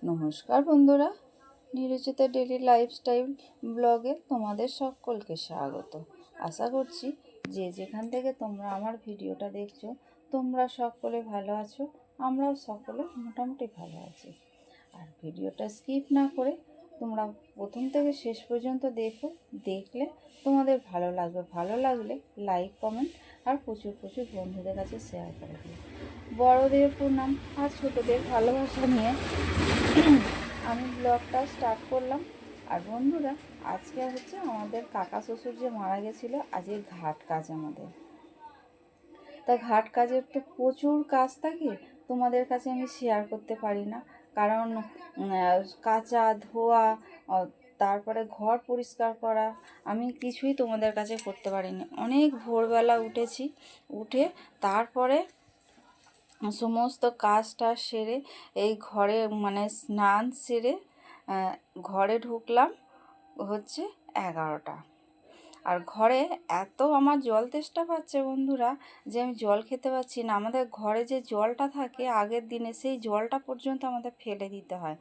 নমস্কার বন্ধুরা, নিরুচিতা daily lifestyle ব্লগে তোমাদের সকলকে স্বাগত। আশা করছি যে যেখান থেকে তোমরা আমার ভিডিওটা দেখছো তোমরা সকলে ভালো আছো। আমরাও সকলে মোটামুটি ভালো আছি। আর ভিডিওটা স্কিপ না করে তোমরা প্রথম থেকে শেষ পর্যন্ত দেখলে তোমাদের ভালো লাগবে। ভালো লাগলে লাইক, কমেন্ট আর প্রচুর প্রচুর বন্ধুদের কাছে শেয়ার করে দিও। বড়দের প্রণাম আর ছোটদের ভালোবাসা নিয়ে আমি ব্লগটা স্টার্ট করলাম। আর বন্ধুরা, আজকে হচ্ছে আমাদের কাকা শ্বশুর যে মারা গেছিলো, আজকে ঘাট কাজ আমাদের। তা ঘাট কাজের তো প্রচুর কাজ থাকে, তোমাদের কাছে আমি শেয়ার করতে পারি না, কারণ কাচা ধোয়া তারপরে ঘর পরিষ্কার করা আমি কিছুই তোমাদের কাছে করতে পারিনি। অনেক ভোরবেলা উঠেছি, উঠে তারপরে সমস্ত কাজটা সেরে এই ঘরে স্নান সেরে ঘরে ঢুকলাম হচ্ছে 11টা। আর ঘরে এত আমার জল তেষ্টা পাচ্ছে বন্ধুরা যে আমি জল খেতে পাচ্ছি না। আমাদের ঘরে যে জলটা থাকে আগের দিনে, সেই জলটা পর্যন্ত আমাদের ফেলে দিতে হয়।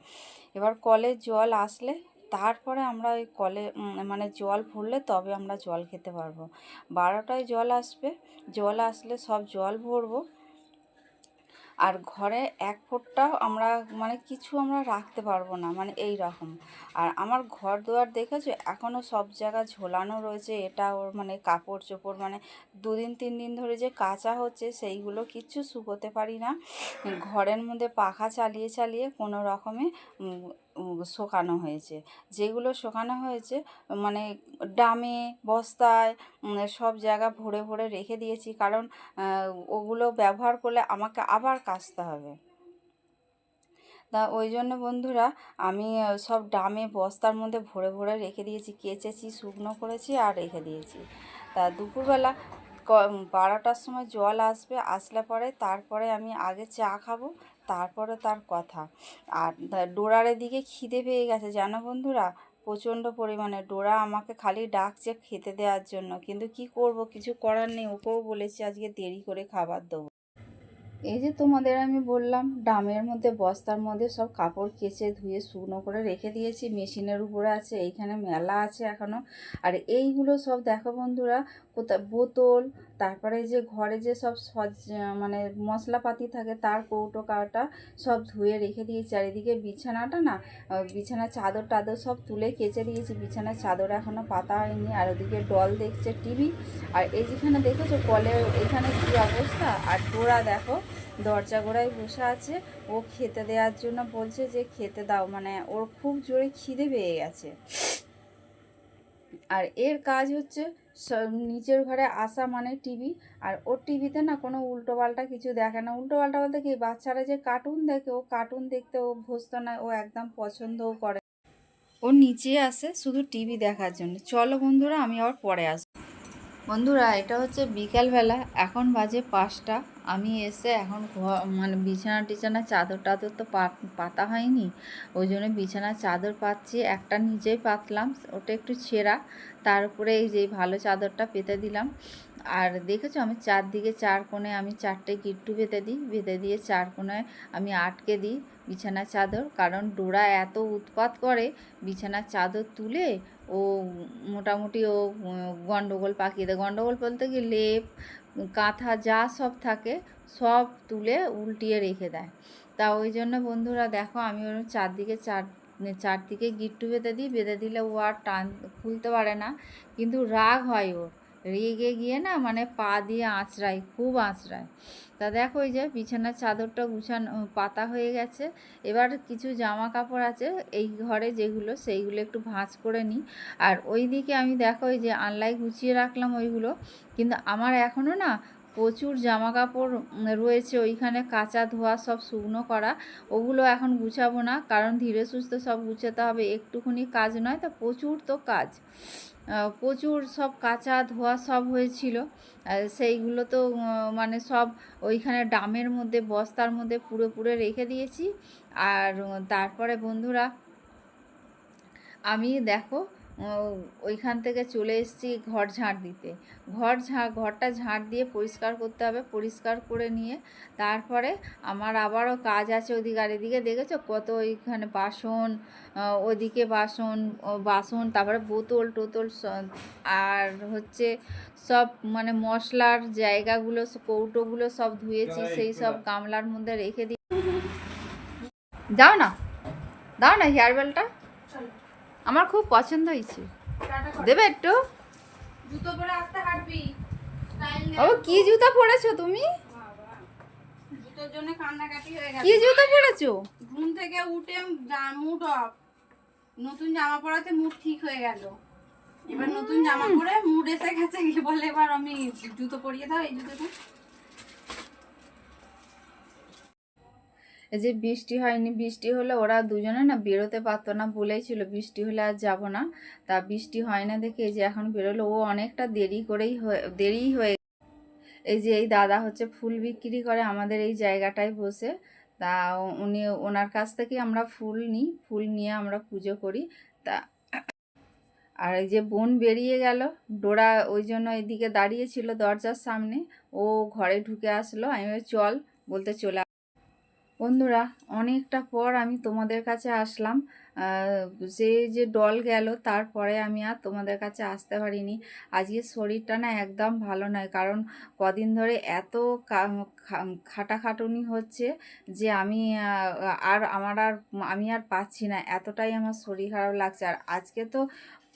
এবার কলের জল আসলে তারপরে আমরা ওই কলে জল ভরলে তবে আমরা জল খেতে পারবো। 12টায় জল আসবে, জল আসলে সব জল ভরবো। আর ঘরে এক ফোঁটাও আমরা কিছু আমরা রাখতে পারবো না, এই রকম। আর আমার ঘর দুয়ার দেখেছো, এখনও সব জায়গা ঝোলানো রয়েছে। এটা ওর কাপড় চোপড় 2 দিন 3 দিন ধরে যে কাচা হচ্ছে সেইগুলো কিচ্ছু শুকোতে পারি না। ঘরের মধ্যে পাখা চালিয়ে চালিয়ে কোনো রকমে শোকানো হয়েছে। যেগুলো শোকানো হয়েছে ড্রামে বস্তায় সব জায়গা ভরে ভরে রেখে দিয়েছি, কারণ ওগুলো ব্যবহার করলে আমাকে আবার কাচতে হবে। তা ওই জন্য বন্ধুরা আমি সব ড্রামে বস্তার মধ্যে ভরে ভরে রেখে দিয়েছি, কেচেছি, শুকনো করেছি আর রেখে দিয়েছি। তা দুপুরবেলা 12টার সময় জল আসবে, আসলে পরে তারপরে আমি আগে চা খাবো, তারপরে তার কথা। আর ডোরার দিকে খিদে পেয়ে গেছে জানো বন্ধুরা, প্রচণ্ড পরিমাণে। ডোরা আমাকে খালি ডাকছে খেতে দেওয়ার জন্য, কিন্তু কি করব, কিছু করার নেই। ওকেও বলেছি আজকে দেরি করে খাবার দেবো। এই যে তোমাদের আমি বললাম ড্রামের মধ্যে বস্তার মধ্যে সব কাপড় কেচে ধুয়ে শুকনো করে রেখে দিয়েছি, মেশিনের উপরে আছে, এইখানে মেলা আছে এখনও। আর এইগুলো সব দেখো বন্ধুরা, কোথায় বোতল, তারপরে যে ঘরে যে সব মশলাপাতি থাকে তার কৌটো কাটা সব ধুয়ে রেখে দিয়েছি। আর এদিকে বিছানাটা না, বিছানার চাদর টাদর সব তুলে কেচে দিয়েছি, বিছানার চাদর এখনও পাতা হয়নি। আর ওদিকে ডল দেখছে টিভি। আর এই যেখানে দেখেছো কলের এখানে কী অবস্থা। আর ডোরা দেখো দরজা গোড়ায় বসে আছে, ও খেতে দেওয়ার জন্য বলছে যে খেতে দাও, ওর খুব জোরে খিদে পেয়ে গেছে। আর এর কাজ হচ্ছে নিচের ঘরে আসা টিভি। আর ওর টিভিতে না কোনো উল্টোপাল্টা কিছু দেখে না। উল্টোপাল্টা বলতে কি, বাচ্চারা যে কার্টুন দেখে, ও কার্টুন দেখতে ও অভ্যস্ত নয়, ও একদম পছন্দও করে। ও নিচে আসে শুধু টিভি দেখার জন্য। চলো বন্ধুরা, আমি আবার পরে আসবো। বন্ধুরা, এটা হচ্ছে বিকালবেলা, এখন বাজে 5টা। আমি এসে এখন বিছানা টিছানা চাদর টাদর তো পাতা হয়নি, ওই জন্য বিছানার চাদর পাচ্ছি। একটা নিজেই পাতলাম, ওটা একটু ছেঁড়া, তার উপরে এই যে ভালো চাদরটা পেতে দিলাম। আর দেখেছো আমি চারদিকে 4 কোণে আমি 4টে গিট্টু বেঁধে দিই, বেঁধে দিয়ে 4 কোণায় আমি আটকে দিই বিছানার চাদর। কারণ ডোরা এত উৎপাত করে, বিছানার চাদর তুলে ও মোটামুটি ও গন্ডগোল পাকিয়ে দেয়। গন্ডগোল বলতে কি, লেপ কাঁথা যা সব থাকে সব তুলে উল্টিয়ে রেখে দেয়। তা ওই জন্য বন্ধুরা দেখো, আমি ওর চারদিকে গিট্টু বেঁধে দিই। বেঁধে দিলে ও আর খুলতে পারে না, কিন্তু রাগ হয় ওর। রেগে গিয়ে না পা দিয়ে আঁচড়ায়, খুব আঁচড়ায়। তা দেখো ওই যে বিছানার চাদরটা পাতা হয়ে গেছে। এবার কিছু জামা কাপড় আছে এই ঘরে যেগুলো, সেইগুলো একটু ভাঁজ করে নিই। আর ওই দিকে আমি দেখো ওই যে আনলায় গুছিয়ে রাখলাম ওইগুলো, কিন্তু আমার এখনও না প্রচুর জামা কাপড় রয়েছে ওইখানে, কাচা ধোয়া সব শুকনো করা। ওগুলো এখন গুছাবো না, কারণ ধীরে সুস্থে সব গুছাতে হবে, একটুখানি কাজ নয়। তা প্রচুর তো কাজ, প্রচুর সব কাচা ধোয়া সব হয়েছিল। সেইগুলো তো সব ওইখানে ড্রামের মধ্যে বস্তার মধ্যে পুরো পুরো রেখে দিয়েছি। আর তারপরে বন্ধুরা আমি দেখো ওইখান থেকে চলে এসেছি ঘর ঝাঁট দিতে। ঘরটা ঝাঁট দিয়ে পরিষ্কার করতে হবে। পরিষ্কার করে নিয়ে তারপরে আমার আবারও কাজ আছে ওদিকে। আর এদিকে দেখেছো কত ওইখানে বাসন, ওদিকে বাসন তারপরে বোতল টোতল আর হচ্ছে সব মানে মশলার জায়গাগুলো, কৌটোগুলো সব ধুয়েছি, সেই সব গামলার মধ্যে রেখে দিই। দাও না হেয়ার বেলটা, আমার খুব পছন্দ হয়েছে, দেবে একটু? জুতো পরে আসতে হাঁটবি। ও কি জুতা পরেছো তুমি? জুতোর জন্য কান্নাকাটি হয়ে গেছে। কি জুতা পরেছো? ঘুম থেকে উঠে মুড অফ, নতুন জামা পরাতে মুড ঠিক হয়ে গেল। এবার নতুন জামা পরে মুড এসে গেছে, কি বলে এবার আমি জুতো পরিয়ে দাও, এই জুতোটা। এই যে বৃষ্টি হয়নি, বৃষ্টি হলে ওরা দুজনে না বেরোতে পারতো না, বলেইছিল বৃষ্টি হলে আর যাব না। তা বৃষ্টি হয় না দেখে এই যে এখন বেরোলো। ও অনেকটা দেরি হয়ে। এই যে এই দাদা হচ্ছে ফুল বিক্রি করে আমাদের এই জায়গাটায় বসে। তা ওনার কাছ থেকে আমরা ফুল নিই, ফুল নিয়ে আমরা পুজো করি। তা আর এই যে বোন বেরিয়ে গেল, ডোরা ওই জন্য এদিকে দাঁড়িয়েছিল দরজার সামনে, ও ঘরে ঢুকে আসলো। আমি চল বলতে চলে। বন্ধুরা, অনেকটা পর আমি তোমাদের কাছে আসলাম। যে ডল গেল তারপরে আমি আর তোমাদের কাছে আসতে পারিনি। আজকে শরীরটা না একদম ভালো নয়, কারণ কদিন ধরে এত খাটাখাটুনি হচ্ছে যে আমি আর পাচ্ছি না, এতটাই আমার শরীর খারাপ লাগছে। আর আজকে তো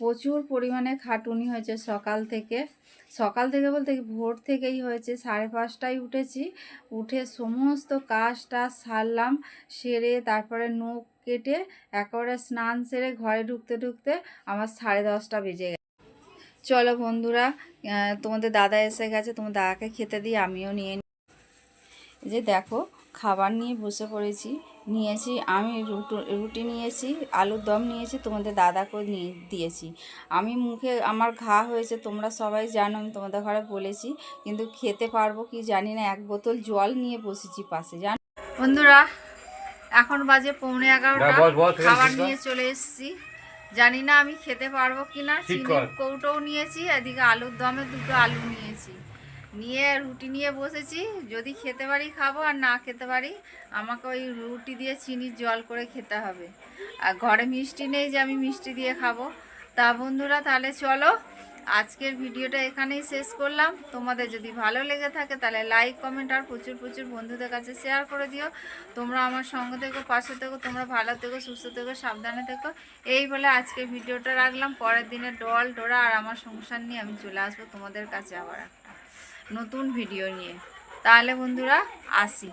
প্রচুর পরিমাণে খাটুনি হয়েছে সকাল থেকে বলতে ভোর থেকেই হয়েছে। 5:30টায় উঠেছি, উঠে সমস্ত কাজটা সারলাম, সেরে তারপরে নখ কেটে একেবারে স্নান সেরে ঘরে ঢুকতে আমার 10:30টা বেজে গেছে। চলো বন্ধুরা, তোমাদের দাদা এসে গেছে, তোমার দাদাকে খেতে দিই, আমিও নিয়ে নিই। এই যে দেখো খাবার নিয়ে বসে পড়েছি। নিয়েছি আমি রুটি নিয়েছি, আলুর দম নিয়েছি, তোমাদের দাদাকেও নিয়ে দিয়েছি। আমি মুখে আমার ঘা হয়েছে, তোমরা সবাই জানো, আমি তোমাদের ঘরে বলেছি, কিন্তু খেতে পারবো কি জানি না। 1 বোতল জল নিয়ে বসেছি পাশে, জানো বন্ধুরা। এখন বাজে 11:15, খাবার নিয়ে চলে এসেছি। জানি না আমি খেতে পারবো কিনা। চিনির কৌটোও নিয়েছি, এদিকে আলুর দমে 2টো আলু নিয়েছি, নিয়ে রুটি নিয়ে বসেছি। যদি খেতে পারি খাবো, আর না খেতে পারি আমাকে ওই রুটি দিয়ে চিনির জল করে খেতে হবে। আর ঘরে মিষ্টি নেই যে আমি মিষ্টি দিয়ে খাবো। তা বন্ধুরা, তাহলে চলো আজকের ভিডিওটা এখানেই শেষ করলাম। তোমাদের যদি ভালো লেগে থাকে তাহলে লাইক কমেন্ট আর প্রচুর বন্ধুদের কাছে শেয়ার করে দিও। তোমরা আমার সঙ্গে থেকো, পাশে থেকো, তোমরা ভালো থেকো, সুস্থ থেকো, সাবধানে থেকো। এই বলে আজকের ভিডিওটা রাখলাম। পরের দিনে ডোরা আর আমার সংসার নিয়ে আমি চলে আসবো তোমাদের কাছে আবার একটা নতুন ভিডিও নিয়ে। তাহলে বন্ধুরা আসি।